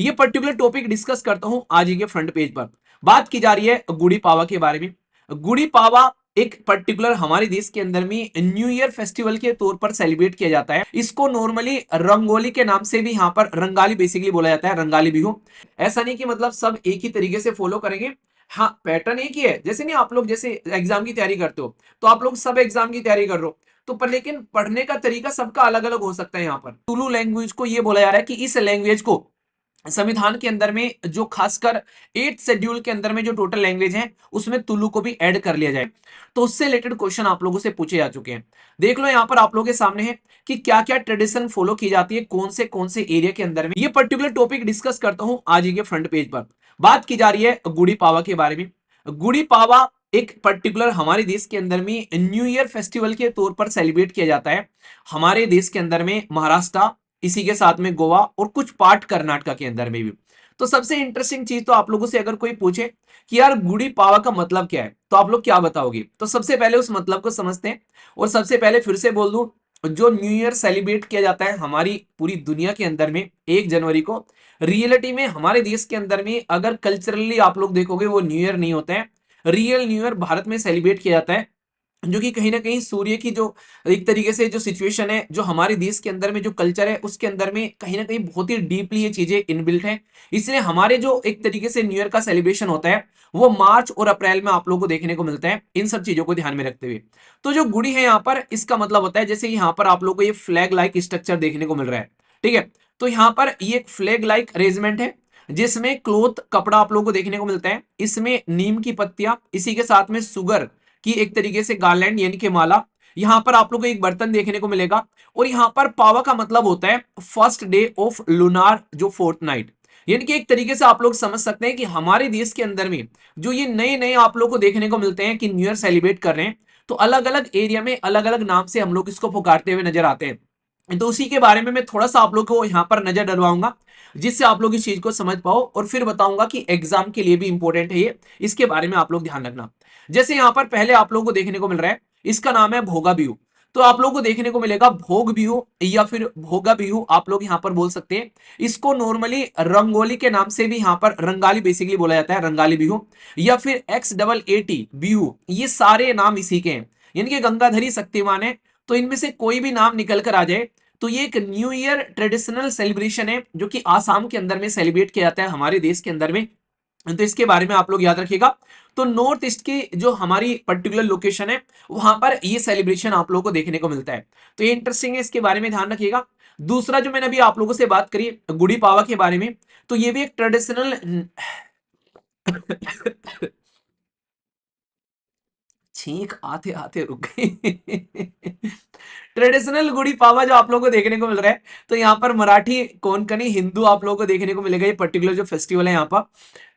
ये particular topic discuss करता हूं आज ही के फ्रंट पेज पर। बात की जा रही है गुड़ी पावा के बारे में। गुड़ी पावा एक पर्टिकुलर हमारे देश के अंदर में न्यू ईयर फेस्टिवल के तौर पर सेलिब्रेट किया जाता है। इसको नॉर्मली रंगोली के नाम से भी यहाँ पर रंगाली बेसिकली बोला जाता है, रंगाली बिहू। ऐसा नहीं कि मतलब सब एक ही तरीके से फॉलो करेंगे, हाँ पैटर्न एक ही है। जैसे नहीं आप लोग जैसे एग्जाम की तैयारी करते हो तो आप लोग सब एग्जाम की तैयारी कर रहे हो तो पर लेकिन पढ़ने का तरीका सबका अलग अलग हो सकता है। यहाँ पर तुलु लैंग्वेज को ये बोला जा रहा है कि इस लैंग्वेज को संविधान के अंदर में जो खासकर 8th शेड्यूल के अंदर में जो टोटल लैंग्वेज है उसमें तुलु को भी ऐड कर लिया जाए। तो उससे रिलेटेड क्वेश्चन आप लोगों से पूछे जा चुके हैं। देख लो यहाँ पर आप लोगों के सामने है कि क्या क्या ट्रेडिशन फॉलो की जाती है कौन से एरिया के अंदर में। ये पर्टिकुलर टॉपिक डिस्कस करता हूं आज ही के फ्रंट पेज पर। बात की जा रही है गुड़ी पावा के बारे में। गुड़ी पावा एक पर्टिकुलर हमारे देश के अंदर में न्यू ईयर फेस्टिवल के तौर पर सेलिब्रेट किया जाता है। हमारे देश के अंदर में महाराष्ट्र, इसी के साथ में गोवा और कुछ पार्ट कर्नाटका के अंदर में भी। तो सबसे इंटरेस्टिंग चीज तो आप लोगों से अगर कोई पूछे कि यार गुड़ी पावा का मतलब क्या है तो आप लोग क्या बताओगे। तो सबसे पहले उस मतलब को समझते हैं। और सबसे पहले फिर से बोल दूं, जो न्यू ईयर सेलिब्रेट किया जाता है हमारी पूरी दुनिया के अंदर में 1 जनवरी को, रियलिटी में हमारे देश के अंदर में अगर कल्चरली आप लोग देखोगे वो न्यू ईयर नहीं होता है। रियल न्यू ईयर भारत में सेलिब्रेट किया जाता है, जो कि कहीं ना कहीं सूर्य की जो एक तरीके से जो सिचुएशन है, जो हमारे देश के अंदर में जो कल्चर है उसके अंदर में कहीं ना कहीं बहुत ही डीपली ये चीजें इनबिल्ट है। इसलिए हमारे जो एक तरीके से न्यू ईयर का सेलिब्रेशन होता है वो मार्च और अप्रैल में आप लोगों को देखने को मिलता है, इन सब चीजों को ध्यान में रखते हुए। तो जो गुड़ी है यहाँ पर इसका मतलब होता है, जैसे यहाँ पर आप लोगों को ये फ्लैग लाइक स्ट्रक्चर देखने को मिल रहा है, ठीक है। तो यहाँ पर ये एक फ्लैग लाइक अरेंजमेंट है जिसमें क्लोथ कपड़ा आप लोगों को देखने को मिलता है, इसमें नीम की पत्तियां, इसी के साथ में सुगर कि एक तरीके से गार्लैंड यानी कि माला। यहां पर आप लोगों को एक बर्तन देखने को मिलेगा। और यहां पर पावा का मतलब होता है फर्स्ट डे ऑफ लूनार जो फोर्थ नाइट, यानी कि एक तरीके से आप लोग समझ सकते हैं कि हमारे देश के अंदर में जो ये नए नए आप लोग को देखने को मिलते हैं कि न्यू ईयर सेलिब्रेट कर रहे हैं, तो अलग अलग एरिया में अलग अलग नाम से हम लोग इसको पुकारते हुए नजर आते हैं। तो उसी के बारे में मैं थोड़ा सा आप लोग को यहाँ पर नजर डलवाऊंगा जिससे आप लोग इस चीज को समझ पाओ, और फिर बताऊंगा कि एग्जाम के लिए भी इंपॉर्टेंट है ये, इसके बारे में आप लोग ध्यान रखना। जैसे यहां पर पहले आप लोगों को देखने को मिल रहा है, इसका नाम है भोगा बिहू। तो आप लोगों को देखने को मिलेगा भोग बिहू या फिर भोगा बिहू आप लोग यहां पर बोल सकते हैं। इसको नॉर्मली रंगोली के नाम से भी यहां पर रंगाली बेसिकली बोला जाता है, रंगाली बिहू या फिर XAAT बिहू, ये सारे नाम इसी के हैं, यानी कि गंगाधरी शक्तिमान है। तो इनमें से कोई भी नाम निकल कर आ जाए तो ये एक न्यू ईयर ट्रेडिशनल सेलिब्रेशन है जो कि आसाम के अंदर में सेलिब्रेट किया जाता है हमारे देश के अंदर में। तो इसके बारे में आप लोग याद रखिएगा। तो नॉर्थ ईस्ट की जो हमारी पर्टिकुलर लोकेशन है वहां पर ये सेलिब्रेशन आप लोगों को देखने को मिलता है। तो ये इंटरेस्टिंग है, इसके बारे में ध्यान रखिएगा। दूसरा जो मैंने अभी आप लोगों से बात करी गुड़ी पावा के बारे में, तो ये भी एक ट्रेडिशनल छींक आते आते रुक गई। ट्रेडिशनल गुड़ी पावा जो आप लोगों को देखने को मिल रहा है, तो यहाँ पर मराठी कोंकणी हिंदू आप लोगों को देखने को मिलेगा, ये पर्टिकुलर जो फेस्टिवल है यहाँ पर।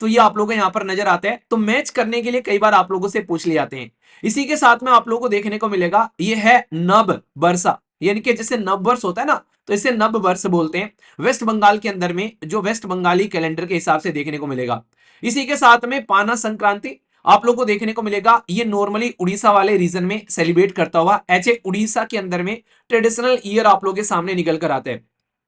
तो ये आप लोगों को यहाँ पर नजर आते हैं, तो मैच करने के लिए कई बार आप लोगों से पूछ लिए जाते हैं। इसी के साथ में आप लोगों को देखने को मिलेगा ये है नव बरसा, यानी कि जैसे नव वर्ष होता है ना, तो इसे नव वर्ष बोलते हैं। वेस्ट बंगाल के अंदर में जो वेस्ट बंगाली कैलेंडर के हिसाब से देखने को मिलेगा। इसी के साथ में पाना संक्रांति आप लोग को देखने को मिलेगा, ये नॉर्मली उड़ीसा वाले रीजन में सेलिब्रेट करता हुआ ऐसे उड़ीसा के अंदर में ट्रेडिशनल ईयर आप लोगों के सामने निकल कर आते हैं।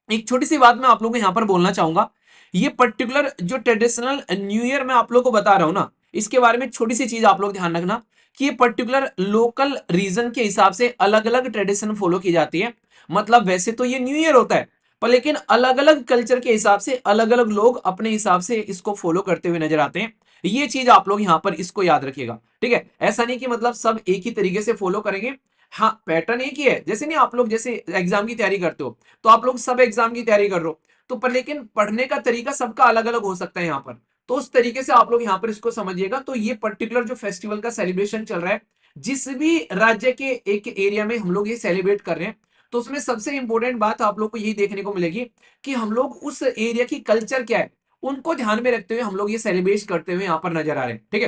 एक छोटी सी बात मैं आप लोगों को यहां पर बोलना चाहूंगा, ये पर्टिकुलर जो ट्रेडिशनल न्यू ईयर मैं आप लोग को बता रहा हूं ना, इसके बारे में छोटी सी चीज आप लोग ध्यान रखना कि ये पर्टिकुलर लोकल रीजन के हिसाब से अलग अलग ट्रेडिशन फॉलो की जाती है। मतलब वैसे तो ये न्यू ईयर होता है पर लेकिन अलग अलग कल्चर के हिसाब से अलग अलग लोग अपने हिसाब से इसको फॉलो करते हुए नजर आते हैं। ये चीज आप लोग यहां पर इसको याद रखिएगा, ठीक है। ऐसा नहीं कि मतलब सब एक ही तरीके से फॉलो करेंगे, हाँ पैटर्न एक ही है। जैसे नहीं आप लोग जैसे एग्जाम की तैयारी करते हो तो आप लोग सब एग्जाम की तैयारी कर रहे हो तो पर लेकिन पढ़ने का तरीका सबका अलग अलग हो सकता है यहाँ पर। तो उस तरीके से आप लोग यहाँ पर इसको समझिएगा। तो ये पर्टिकुलर जो फेस्टिवल का सेलिब्रेशन चल रहा है, जिस भी राज्य के एक एरिया में हम लोग ये सेलिब्रेट कर रहे हैं, तो उसमें सबसे इंपॉर्टेंट बात आप लोग को यही देखने को मिलेगी कि हम लोग उस एरिया की कल्चर क्या है उनको ध्यान में रखते हुए हम लोग ये सेलिब्रेट करते हुए यहाँ पर नजर आ रहे हैं, ठीक है।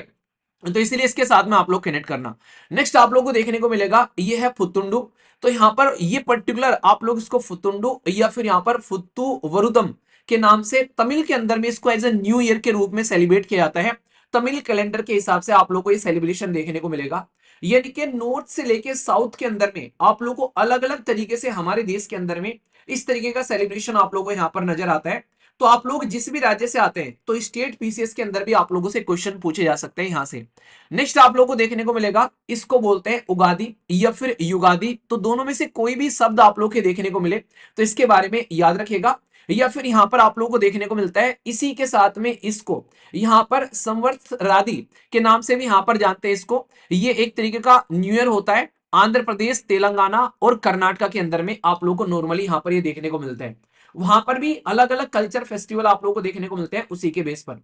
तो इसलिए इसके साथ में आप लोग कनेक्ट करना। नेक्स्ट आप लोग को देखने को मिलेगा ये है फुतुंडू। तो यहाँ पर ये पर्टिकुलर आप लोग इसको फुतुंडू या फिर यहाँ पर फुत्तू वरुदम के नाम से तमिल के अंदर में इसको एज ए न्यू ईयर के रूप में सेलिब्रेट किया जाता है। तमिल कैलेंडर के हिसाब से आप लोग को ये सेलिब्रेशन देखने को मिलेगा। यानी कि नॉर्थ से लेके साउथ के अंदर में आप लोग को अलग अलग तरीके से हमारे देश के अंदर में इस तरीके का सेलिब्रेशन आप लोगों को यहाँ पर नजर आता है। तो आप लोग जिस भी राज्य से आते हैं तो स्टेट पीसीएस के अंदर भी आप लोगों से क्वेश्चन पूछे जा सकते हैं यहां से। नेक्स्ट आप लोगों को देखने को मिलेगा, इसको बोलते हैं उगादी या फिर युगादी। तो दोनों में से कोई भी शब्द आप लोग के देखने को मिले तो इसके बारे में याद रखिएगा। या फिर यहां पर आप लोगों को देखने को मिलता है इसी के साथ में इसको यहां पर संवत्सरादि के नाम से भी यहां पर जानते हैं इसको। ये एक तरीके का न्यू ईयर होता है। आंध्र प्रदेश, तेलंगाना और कर्नाटका के अंदर में आप लोगों को नॉर्मली यहां पर ये देखने को मिलता है। वहां पर भी अलग अलग कल्चर फेस्टिवल आप लोगों को देखने को मिलते हैं उसी के बेस पर।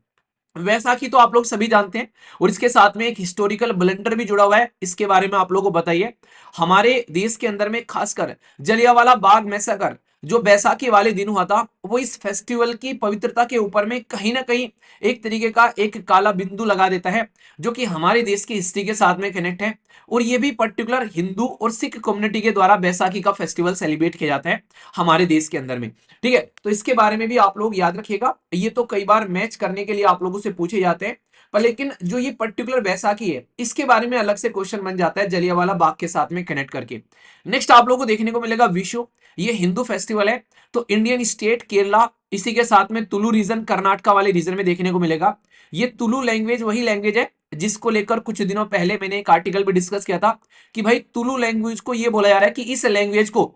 वैसाखी तो आप लोग सभी जानते हैं और इसके साथ में एक हिस्टोरिकल ब्लंडर भी जुड़ा हुआ है, इसके बारे में आप लोगों को बताइए। हमारे देश के अंदर में खासकर जलियांवाला बाग मैसेकर जो बैसाखी वाले दिन हुआ था, वो इस फेस्टिवल की पवित्रता के ऊपर में कहीं ना कहीं एक तरीके का एक काला बिंदु लगा देता है, जो कि हमारे देश की हिस्ट्री के साथ में कनेक्ट है। और ये भी पर्टिकुलर हिंदू और सिख कम्युनिटी के द्वारा बैसाखी का फेस्टिवल सेलिब्रेट किया जाता है हमारे देश के अंदर में। ठीक है, तो इसके बारे में भी आप लोग याद रखिएगा। ये तो कई बार मैच करने के लिए आप लोगों से पूछे जाते हैं, पर लेकिन जो ये पर्टिकुलर बैसाखी है इसके बारे में अलग से क्वेश्चन बन जाता है जलियांवाला बाग के साथ में कनेक्ट करके। नेक्स्ट आप लोगों को देखने को मिलेगा विशु, ये हिंदू फेस्टिवल है। तो इंडियन स्टेट केरला, इसी के साथ में तुलु रीजन कर्नाटका वाले रीजन में देखने को मिलेगा। ये तुलु लैंग्वेज वही लैंग्वेज है जिसको लेकर कुछ दिनों पहले मैंने एक आर्टिकल भी डिस्कस किया था कि भाई तुलु लैंग्वेज को ये बोला जा रहा है कि इस लैंग्वेज को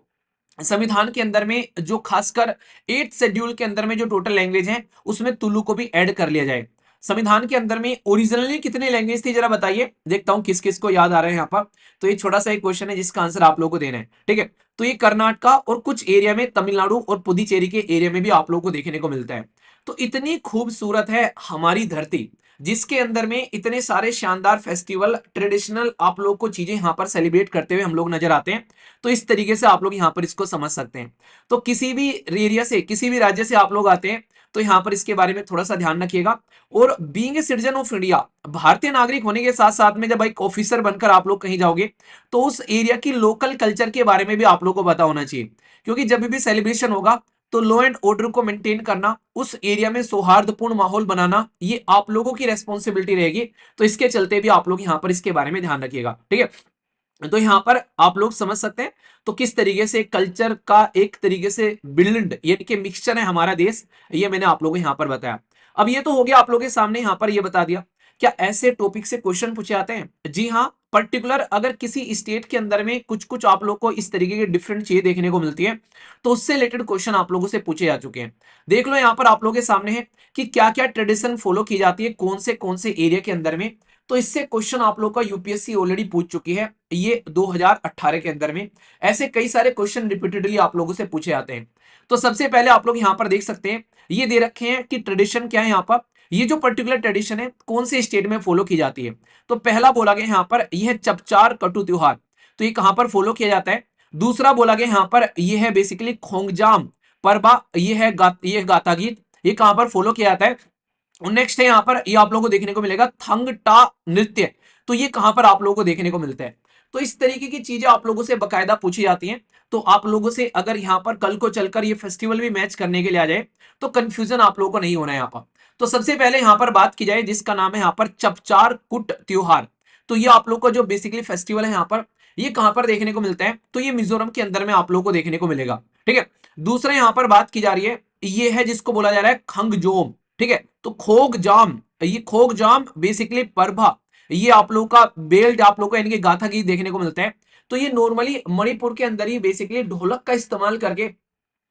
संविधान के अंदर में जो खासकर 8th शेड्यूल के अंदर में जो टोटल लैंग्वेज है उसमें तुलु को भी ऐड कर लिया जाए। संविधान के अंदर में ओरिजिनली कितनी लैंग्वेज थी जरा बताइए, देखता हूं किस किस को याद आ रहे हैं यहाँ पर। तो ये छोटा सा एक क्वेश्चन है जिसका आंसर आप लोगों को देना है। ठीक है, तो ये कर्नाटका और कुछ एरिया में तमिलनाडु और पुदुचेरी के एरिया में भी आप लोगों को देखने को मिलता है। तो इतनी खूबसूरत है हमारी धरती जिसके अंदर में इतने सारे शानदार फेस्टिवल ट्रेडिशनल आप लोग को चीजें यहाँ पर सेलिब्रेट करते हुए हम लोग नजर आते हैं। तो इस तरीके से आप लोग यहाँ पर इसको समझ सकते हैं। तो किसी भी एरिया से किसी भी राज्य से आप लोग आते हैं तो यहाँ पर इसके बारे में थोड़ा सा ध्यान रखिएगा। और being a citizen of India, भारतीय नागरिक होने के साथ साथ में जब एक ऑफिसर बनकर आप लोग कहीं जाओगे तो उस एरिया की लोकल कल्चर के बारे में भी आप लोग को पता होना चाहिए। क्योंकि जब भी सेलिब्रेशन होगा तो लॉ एंड ऑर्डर को मेंटेन करना, उस एरिया में सौहार्दपूर्ण माहौल बनाना, ये आप लोगों की रेस्पॉन्सिबिलिटी रहेगी। तो इसके चलते भी आप लोग यहाँ पर इसके बारे में ध्यान रखिएगा। ठीक है, तो यहाँ पर आप लोग समझ सकते हैं तो किस तरीके से कल्चर का एक तरीके से बिल्ड यानी कि मिक्सचर है हमारा देश, ये मैंने आप लोगों को यहाँ पर बताया। अब ये तो हो गया आप लोगों के सामने यहाँ पर ये बता दिया। क्या ऐसे टॉपिक से क्वेश्चन पूछे जाते हैं? जी हाँ, पर्टिकुलर अगर किसी स्टेट के अंदर में कुछ कुछ आप लोग को इस तरीके की डिफरेंट चीजें देखने को मिलती है तो उससे रिलेटेड क्वेश्चन आप लोगों से पूछे जा चुके हैं। देख लो यहाँ पर आप लोगों के सामने है कि क्या क्या ट्रेडिशन फॉलो की जाती है कौन से एरिया के अंदर में। तो इससे क्वेश्चन आप लोग का यूपीएससी ऑलरेडी पूछ चुकी है ये 2018 के अंदर में। ऐसे कई सारे क्वेश्चन रिपीटेडली आप लोगों से पूछे जाते हैं। तो सबसे पहले आप लोग यहाँ पर देख सकते हैं ये दे रखे हैं कि ट्रेडिशन क्या है। यहाँ पर ये जो पर्टिकुलर ट्रेडिशन है कौन से स्टेट में फॉलो की जाती है। तो पहला बोला गया यहाँ पर यह है चपचार कटु त्योहार, तो ये कहां पर फॉलो किया जाता है। दूसरा बोला गया यहाँ पर यह है बेसिकली खोंगजाम परबा, ये है ये गाता गीत, ये कहां पर फॉलो किया जाता है। नेक्स्ट है यहाँ पर ये आप लोगों को देखने को मिलेगा थंग टा नृत्य, तो ये कहां पर आप लोगों को देखने को मिलता है। तो इस तरीके की चीजें आप लोगों से बकायदा पूछी जाती हैं। तो आप लोगों से अगर यहाँ पर कल को चलकर ये फेस्टिवल भी मैच करने के लिए आ जाए तो कंफ्यूजन आप लोगों को नहीं होना है यहाँ पर। तो सबसे पहले यहाँ पर बात की जाए जिसका नाम है यहाँ पर चपचार कुट त्योहार। तो ये आप लोग का जो बेसिकली फेस्टिवल है यहाँ पर ये कहां पर देखने को मिलता है, तो ये मिजोरम के अंदर में आप लोग को देखने को मिलेगा। ठीक है, दूसरा यहाँ पर बात की जा रही है ये है जिसको बोला जा रहा है खंगजोम। ठीक है, तो खोगजाम, ये खोगजाम बेसिकली परभा, ये आप लोग का बेल्ट आप लोग को यानी कि गाथा गीत देखने को मिलता है। तो ये नॉर्मली मणिपुर के अंदर ही बेसिकली ढोलक का इस्तेमाल करके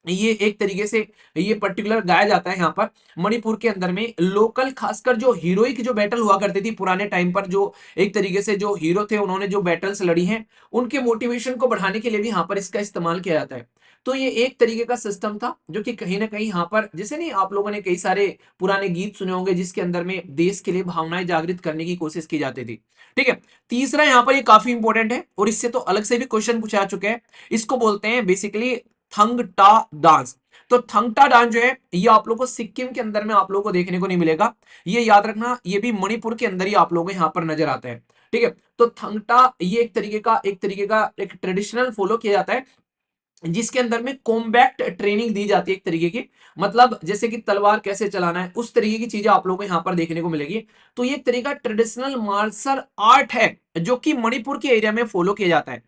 ये एक तरीके से ये पर्टिकुलर गाया जाता है। यहाँ पर मणिपुर के अंदर में लोकल खासकर जो हीरोइक जो बैटल हुआ करती थी पुराने टाइम पर, जो एक तरीके से जो हीरो थे उन्होंने जो बैटल्स लड़ी हैं उनके मोटिवेशन को बढ़ाने के लिए भी यहाँ पर इसका इस्तेमाल किया जाता है। तो ये एक तरीके का सिस्टम था जो कि कहीं ना कहीं यहाँ पर जैसे नहीं आप लोगों ने कई सारे पुराने गीत सुने होंगे जिसके अंदर में देश के लिए भावनाएं जागृत करने की कोशिश की जाती थी। ठीक है, तीसरा यहाँ पर ये काफी इंपॉर्टेंट है और इससे तो अलग से भी क्वेश्चन पूछा चुके हैं, इसको बोलते हैं बेसिकली थंगटा डांस। तो थंगटा डांस जो है ये आप लोग को सिक्किम के अंदर में आप लोगों को देखने को नहीं मिलेगा, ये याद रखना, ये भी मणिपुर के अंदर ही आप लोगों को यहाँ पर नजर आता है। ठीक है, तो थंगटा ये एक तरीके का एक ट्रेडिशनल फॉलो किया जाता है जिसके अंदर में कॉम्बैक्ट ट्रेनिंग दी जाती है एक तरीके की, मतलब जैसे कि तलवार कैसे चलाना है उस तरीके की चीजें आप लोगों को यहाँ पर देखने को मिलेगी। तो ये एक तरीका ट्रेडिशनल मार्शल आर्ट है जो कि मणिपुर के एरिया में फॉलो किया जाता है।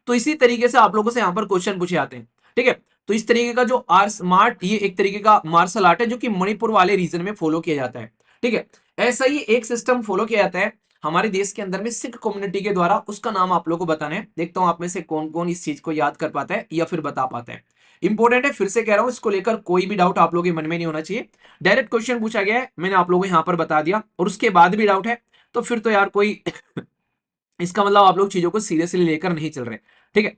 तो इसी तरीके से आप लोगों से यहाँ पर क्वेश्चन पूछे जाते हैं। ठीक है, तो इस तरीके का जो आर स्मार्ट, ये एक तरीके का मार्शल आर्ट है जो कि मणिपुर वाले रीजन में फॉलो किया जाता है। ठीक है, ऐसा ही एक सिस्टम फॉलो किया जाता है हमारे देश के अंदर में सिख कम्युनिटी के द्वारा। उसका नाम आप लोगों को बताना है। देखता हूं आप में से कौन कौन इस चीज को याद कर पाता है या फिर बता पाता है। इंपॉर्टेंट है, फिर से कह रहा हूं, इसको लेकर कोई भी डाउट आप लोगों के मन में नहीं होना चाहिए। डायरेक्ट क्वेश्चन पूछा गया है, मैंने आप लोगों को यहां पर बता दिया, और उसके बाद भी डाउट है तो फिर तो यार कोई इसका मतलब आप लोग चीजों को सीरियसली लेकर नहीं चल रहे। ठीक है,